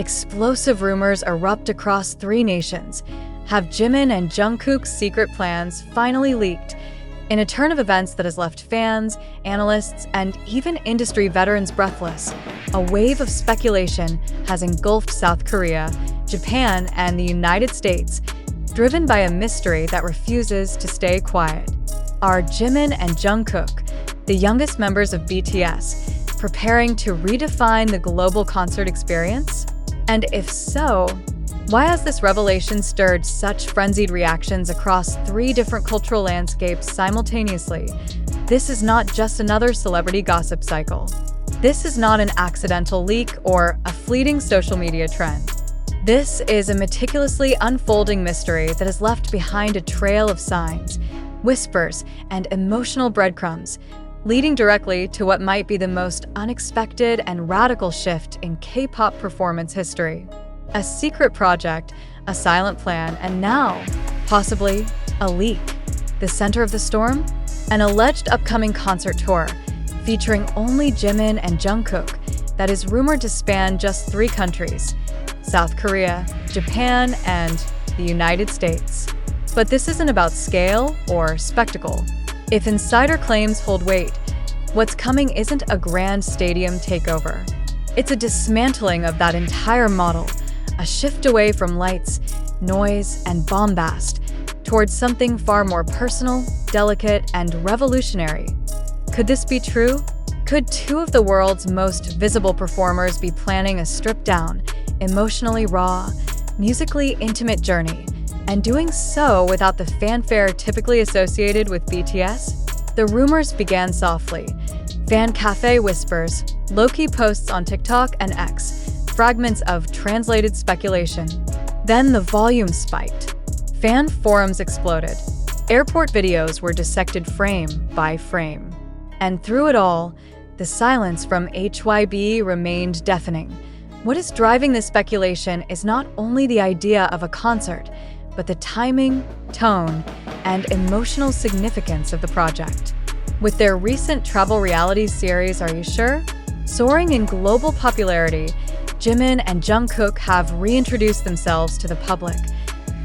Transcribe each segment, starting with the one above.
explosive rumors erupt across 3 nations. Have Jimin and Jungkook's secret plans finally leaked? In a turn of events that has left fans, analysts, and even industry veterans breathless, a wave of speculation has engulfed South Korea, Japan, and the United States, driven by a mystery that refuses to stay quiet. Are Jimin and Jungkook, the youngest members of BTS, preparing to redefine the global concert experience? And if so, why has this revelation stirred such frenzied reactions across 3 different cultural landscapes simultaneously? This is not just another celebrity gossip cycle. This is not an accidental leak or a fleeting social media trend. This is a meticulously unfolding mystery that has left behind a trail of signs, whispers, and emotional breadcrumbs, leading directly to what might be the most unexpected and radical shift in K-pop performance history. A secret project, a silent plan, and now, possibly, a leak. The center of the storm? An alleged upcoming concert tour, featuring only Jimin and Jungkook, that is rumored to span just 3 countries: South Korea, Japan, and the United States. But this isn't about scale or spectacle. If insider claims hold weight, what's coming isn't a grand stadium takeover. It's a dismantling of that entire model, a shift away from lights, noise, and bombast towards something far more personal, delicate, and revolutionary. Could this be true? Could 2 of the world's most visible performers be planning a stripped-down, emotionally raw, musically intimate journey, and doing so without the fanfare typically associated with BTS? The rumors began softly. Fan cafe whispers, low-key posts on TikTok and X, fragments of translated speculation. Then the volume spiked. Fan forums exploded. Airport videos were dissected frame by frame. And through it all, the silence from HYB remained deafening. What is driving this speculation is not only the idea of a concert, but the timing, tone, and emotional significance of the project. With their recent travel reality series, Are You Sure?, soaring in global popularity, Jimin and Jungkook have reintroduced themselves to the public,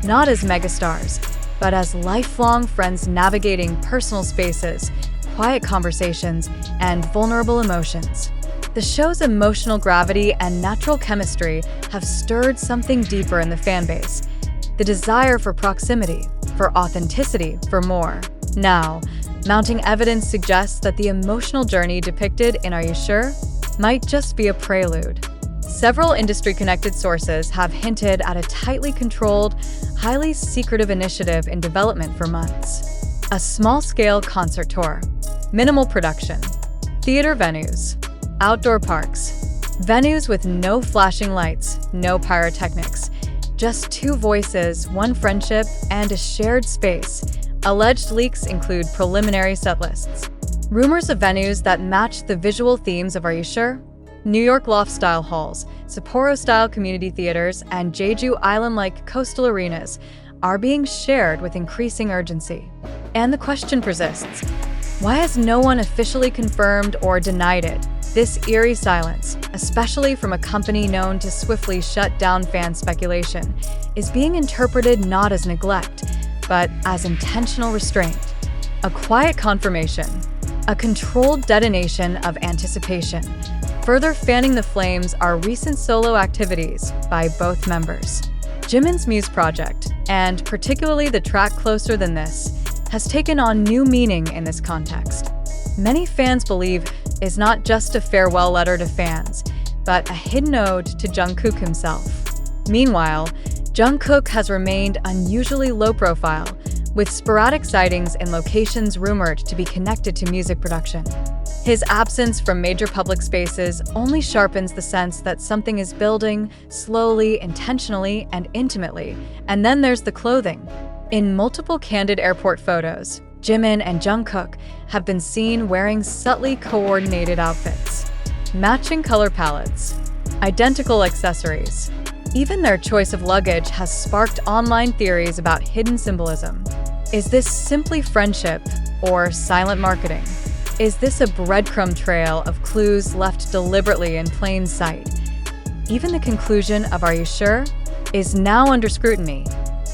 not as megastars, but as lifelong friends navigating personal spaces, quiet conversations, and vulnerable emotions. The show's emotional gravity and natural chemistry have stirred something deeper in the fanbase, the desire for proximity, for authenticity, for more. Now, mounting evidence suggests that the emotional journey depicted in Are You Sure? Might just be a prelude. Several industry-connected sources have hinted at a tightly controlled, highly secretive initiative in development for months. A small-scale concert tour, minimal production, theater venues, outdoor parks, venues with no flashing lights, no pyrotechnics, just 2 voices, 1 friendship, and a shared space. Alleged leaks include preliminary setlists. Rumors of venues that match the visual themes of Are You Sure? New York loft-style halls, Sapporo-style community theaters, and Jeju Island-like coastal arenas are being shared with increasing urgency. And the question persists: why has no one officially confirmed or denied it? This eerie silence, especially from a company known to swiftly shut down fan speculation, is being interpreted not as neglect, but as intentional restraint. A quiet confirmation, a controlled detonation of anticipation. Further fanning the flames are recent solo activities by both members. Jimin's Muse project, and particularly the track Closer Than This, has taken on new meaning in this context. Many fans believe is not just a farewell letter to fans, but a hidden ode to Jungkook himself. Meanwhile, Jungkook has remained unusually low profile, with sporadic sightings in locations rumored to be connected to music production. His absence from major public spaces only sharpens the sense that something is building, slowly, intentionally, and intimately. And then there's the clothing. In multiple candid airport photos, Jimin and Jungkook have been seen wearing subtly coordinated outfits, matching color palettes, identical accessories. Even their choice of luggage has sparked online theories about hidden symbolism. Is this simply friendship or silent marketing? Is this a breadcrumb trail of clues left deliberately in plain sight? Even the conclusion of Are You Sure? Is now under scrutiny.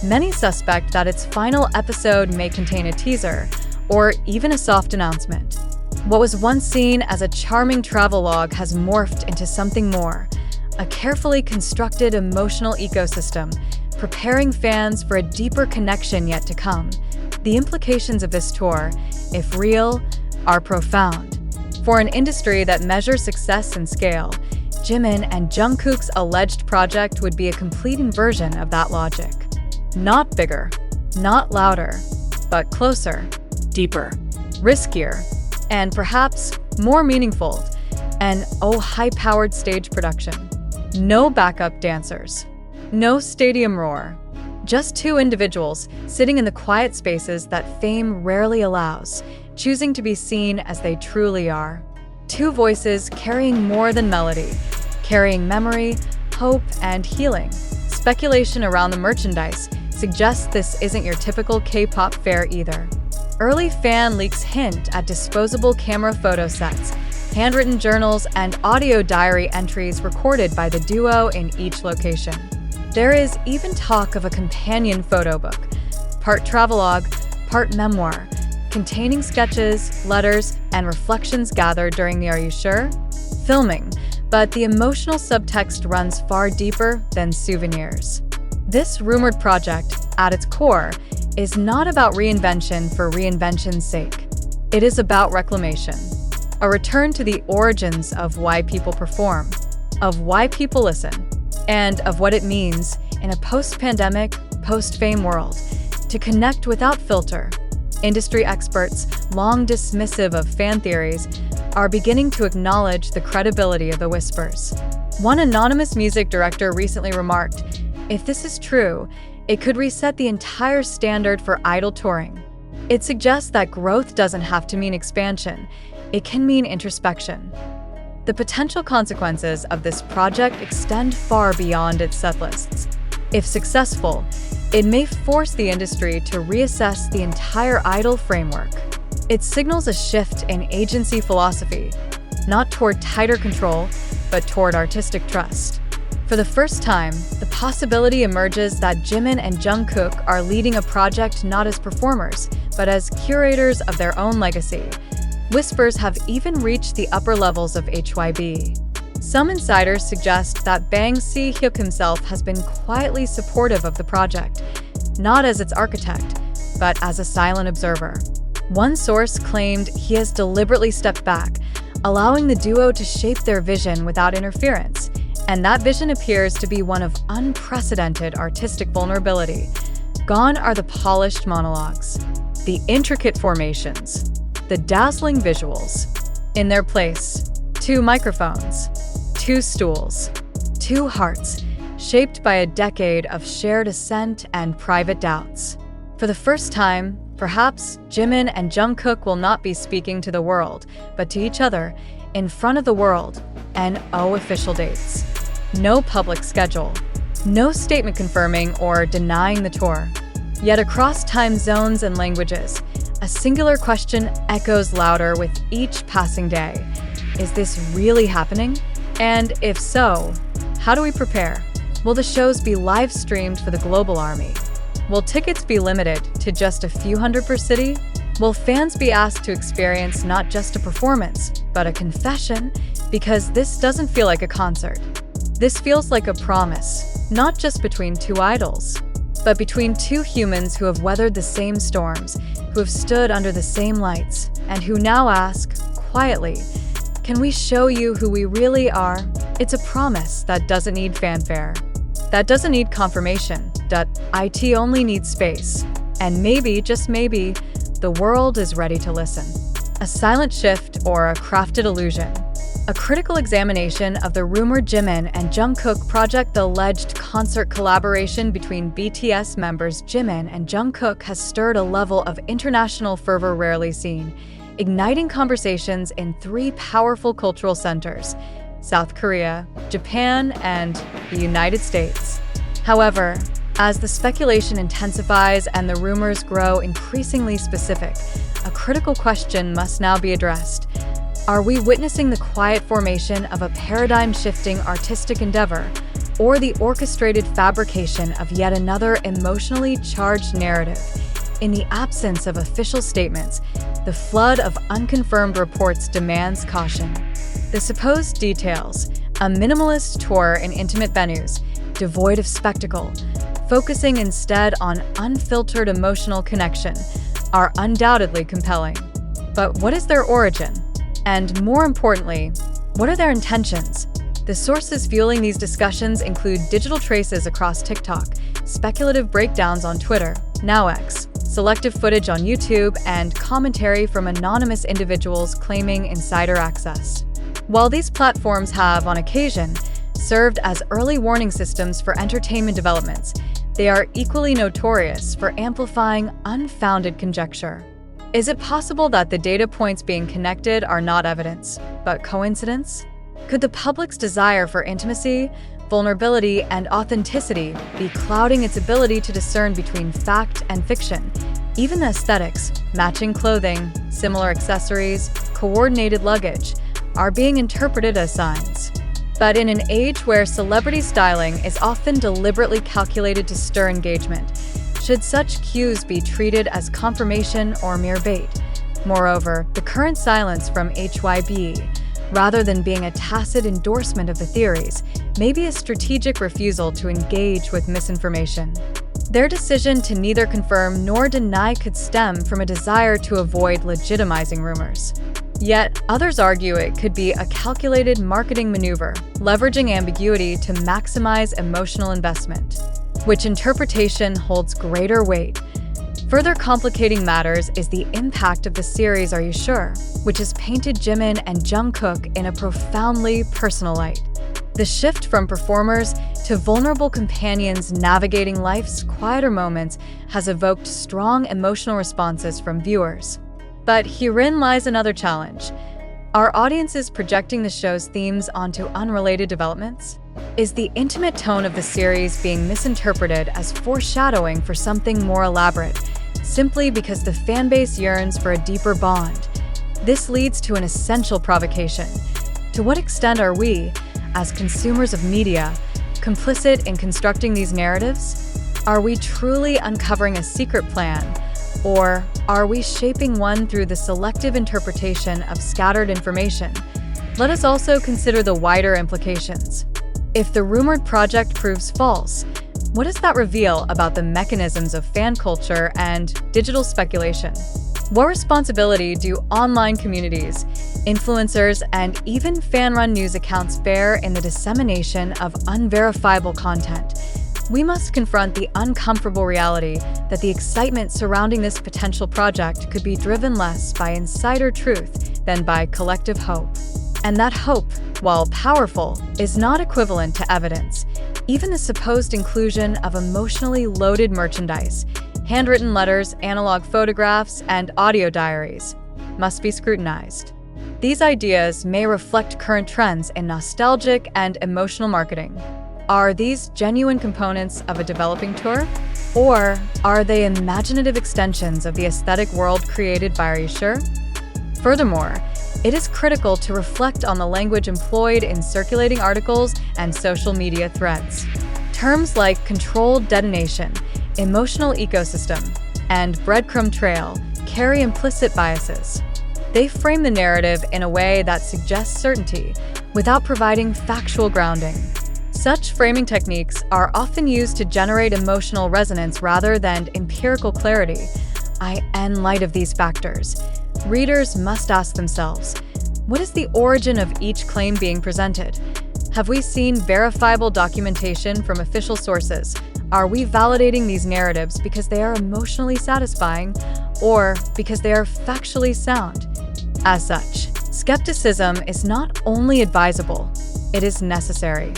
Many suspect that its final episode may contain a teaser, or even a soft announcement. What was once seen as a charming travelogue has morphed into something more, a carefully constructed emotional ecosystem, preparing fans for a deeper connection yet to come. The implications of this tour, if real, are profound. For an industry that measures success and scale, Jimin and Jungkook's alleged project would be a complete inversion of that logic. Not bigger, not louder, but closer, deeper, riskier, and perhaps more meaningful. An high-powered stage production. No backup dancers. No stadium roar. Just two individuals sitting in the quiet spaces that fame rarely allows, choosing to be seen as they truly are. Two voices carrying more than melody, carrying memory, hope, and healing. Speculation around the merchandise suggests this isn't your typical K-pop fare either. Early fan leaks hint at disposable camera photo sets, handwritten journals, and audio diary entries recorded by the duo in each location. There is even talk of a companion photo book, part travelogue, part memoir, containing sketches, letters, and reflections gathered during the Are You Sure? Filming, but the emotional subtext runs far deeper than souvenirs. This rumored project, at its core, is not about reinvention for reinvention's sake. It is about reclamation, a return to the origins of why people perform, of why people listen, and of what it means in a post-pandemic, post-fame world to connect without filter. Industry experts, long dismissive of fan theories, are beginning to acknowledge the credibility of the whispers. One anonymous music director recently remarked, "If this is true, it could reset the entire standard for idol touring." It suggests that growth doesn't have to mean expansion, it can mean introspection. The potential consequences of this project extend far beyond its setlists. If successful, it may force the industry to reassess the entire idol framework. It signals a shift in agency philosophy, not toward tighter control, but toward artistic trust. For the first time, the possibility emerges that Jimin and Jungkook are leading a project not as performers, but as curators of their own legacy. Whispers have even reached the upper levels of HYB. Some insiders suggest that Bang Si-hyuk himself has been quietly supportive of the project, not as its architect, but as a silent observer. One source claimed he has deliberately stepped back, allowing the duo to shape their vision without interference, and that vision appears to be one of unprecedented artistic vulnerability. Gone are the polished monologues, the intricate formations, the dazzling visuals. In their place, two microphones, two stools, two hearts, shaped by a decade of shared ascent and private doubts. For the first time, perhaps Jimin and Jungkook will not be speaking to the world, but to each other, in front of the world, and official dates. No public schedule, no statement confirming or denying the tour. Yet across time zones and languages, a singular question echoes louder with each passing day. Is this really happening? And if so, how do we prepare? Will the shows be live streamed for the global army? Will tickets be limited to just a few hundred per city? Will fans be asked to experience not just a performance, but a confession? Because this doesn't feel like a concert. This feels like a promise, not just between two idols, but between two humans who have weathered the same storms, who have stood under the same lights, and who now ask, quietly, can we show you who we really are? It's a promise that doesn't need fanfare, that doesn't need confirmation, that it only needs space. And maybe, just maybe, the world is ready to listen. A silent shift or a crafted illusion. A critical examination of the rumored Jimin and Jungkook project. The alleged concert collaboration between BTS members Jimin and Jungkook has stirred a level of international fervor rarely seen, igniting conversations in three powerful cultural centers: South Korea, Japan, and the United States. However, as the speculation intensifies and the rumors grow increasingly specific, a critical question must now be addressed. Are we witnessing the quiet formation of a paradigm-shifting artistic endeavor, or the orchestrated fabrication of yet another emotionally charged narrative? In the absence of official statements, the flood of unconfirmed reports demands caution. The supposed details, a minimalist tour in intimate venues, devoid of spectacle, focusing instead on unfiltered emotional connection, are undoubtedly compelling. But what is their origin? And more importantly, what are their intentions? The sources fueling these discussions include digital traces across TikTok, speculative breakdowns on Twitter, now X, selective footage on YouTube, and commentary from anonymous individuals claiming insider access. While these platforms have, on occasion, served as early warning systems for entertainment developments, they are equally notorious for amplifying unfounded conjecture. Is it possible that the data points being connected are not evidence, but coincidence? Could the public's desire for intimacy, vulnerability, and authenticity be clouding its ability to discern between fact and fiction? Even the aesthetics, matching clothing, similar accessories, coordinated luggage, are being interpreted as signs. But in an age where celebrity styling is often deliberately calculated to stir engagement, should such cues be treated as confirmation or mere bait? Moreover, the current silence from HYBE, rather than being a tacit endorsement of the theories, may be a strategic refusal to engage with misinformation. Their decision to neither confirm nor deny could stem from a desire to avoid legitimizing rumors. Yet, others argue it could be a calculated marketing maneuver, leveraging ambiguity to maximize emotional investment. Which interpretation holds greater weight? Further complicating matters is the impact of the series Are You Sure?, which has painted Jimin and Jungkook in a profoundly personal light. The shift from performers to vulnerable companions navigating life's quieter moments has evoked strong emotional responses from viewers. But herein lies another challenge. Are audiences projecting the show's themes onto unrelated developments? Is the intimate tone of the series being misinterpreted as foreshadowing for something more elaborate, simply because the fanbase yearns for a deeper bond? This leads to an essential provocation. To what extent are we, as consumers of media, complicit in constructing these narratives? Are we truly uncovering a secret plan, or are we shaping one through the selective interpretation of scattered information? Let us also consider the wider implications. If the rumored project proves false, what does that reveal about the mechanisms of fan culture and digital speculation? What responsibility do online communities, influencers, and even fan-run news accounts bear in the dissemination of unverifiable content? We must confront the uncomfortable reality that the excitement surrounding this potential project could be driven less by insider truth than by collective hope. And that hope, while powerful, is not equivalent to evidence. Even the supposed inclusion of emotionally loaded merchandise, handwritten letters, analog photographs, and audio diaries must be scrutinized. These ideas may reflect current trends in nostalgic and emotional marketing. Are these genuine components of a developing tour? Or are they imaginative extensions of the aesthetic world created by Are You Sure? Furthermore, it is critical to reflect on the language employed in circulating articles and social media threads. Terms like controlled detonation, emotional ecosystem, and breadcrumb trail carry implicit biases. They frame the narrative in a way that suggests certainty without providing factual grounding. Such framing techniques are often used to generate emotional resonance rather than empirical clarity. In light of these factors, readers must ask themselves, what is the origin of each claim being presented? Have we seen verifiable documentation from official sources? Are we validating these narratives because they are emotionally satisfying or because they are factually sound? As such, skepticism is not only advisable, it is necessary.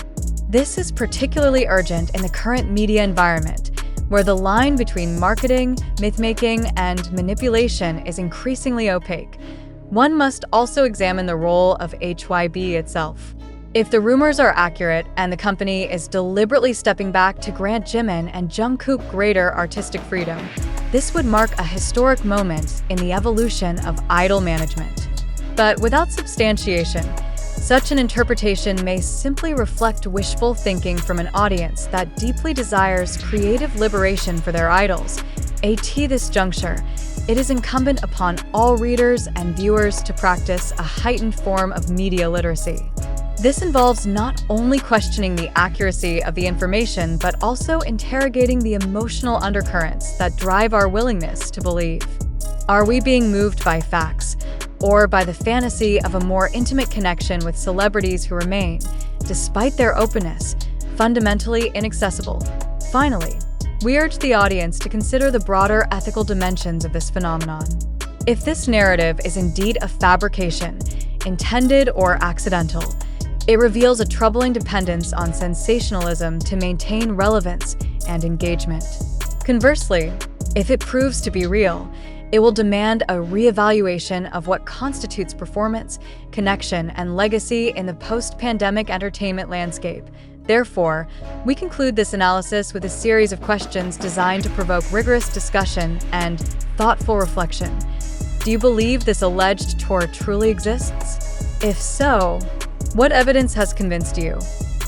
This is particularly urgent in the current media environment, where the line between marketing, myth-making, and manipulation is increasingly opaque. One must also examine the role of HYBE itself. If the rumors are accurate and the company is deliberately stepping back to grant Jimin and Jungkook greater artistic freedom, this would mark a historic moment in the evolution of idol management. But without substantiation, such an interpretation may simply reflect wishful thinking from an audience that deeply desires creative liberation for their idols. At this juncture, it is incumbent upon all readers and viewers to practice a heightened form of media literacy. This involves not only questioning the accuracy of the information, but also interrogating the emotional undercurrents that drive our willingness to believe. Are we being moved by facts, or by the fantasy of a more intimate connection with celebrities who remain, despite their openness, fundamentally inaccessible? Finally, we urge the audience to consider the broader ethical dimensions of this phenomenon. If this narrative is indeed a fabrication, intended or accidental, it reveals a troubling dependence on sensationalism to maintain relevance and engagement. Conversely, if it proves to be real, it will demand a reevaluation of what constitutes performance, connection, and legacy in the post-pandemic entertainment landscape. Therefore, we conclude this analysis with a series of questions designed to provoke rigorous discussion and thoughtful reflection. Do you believe this alleged tour truly exists? If so, what evidence has convinced you?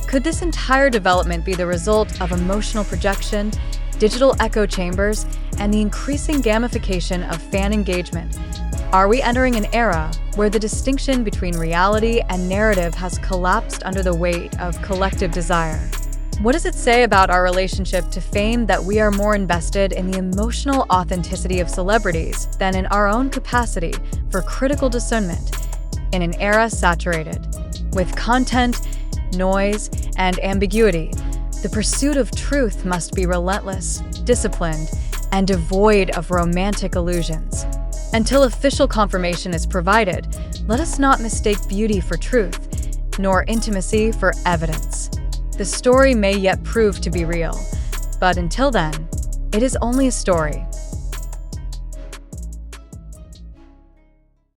Could this entire development be the result of emotional projection, digital echo chambers, and the increasing gamification of fan engagement? Are we entering an era where the distinction between reality and narrative has collapsed under the weight of collective desire? What does it say about our relationship to fame that we are more invested in the emotional authenticity of celebrities than in our own capacity for critical discernment? In an era saturated with content, noise, and ambiguity, the pursuit of truth must be relentless, disciplined, and devoid of romantic illusions. Until official confirmation is provided, let us not mistake beauty for truth, nor intimacy for evidence. The story may yet prove to be real, but until then, it is only a story.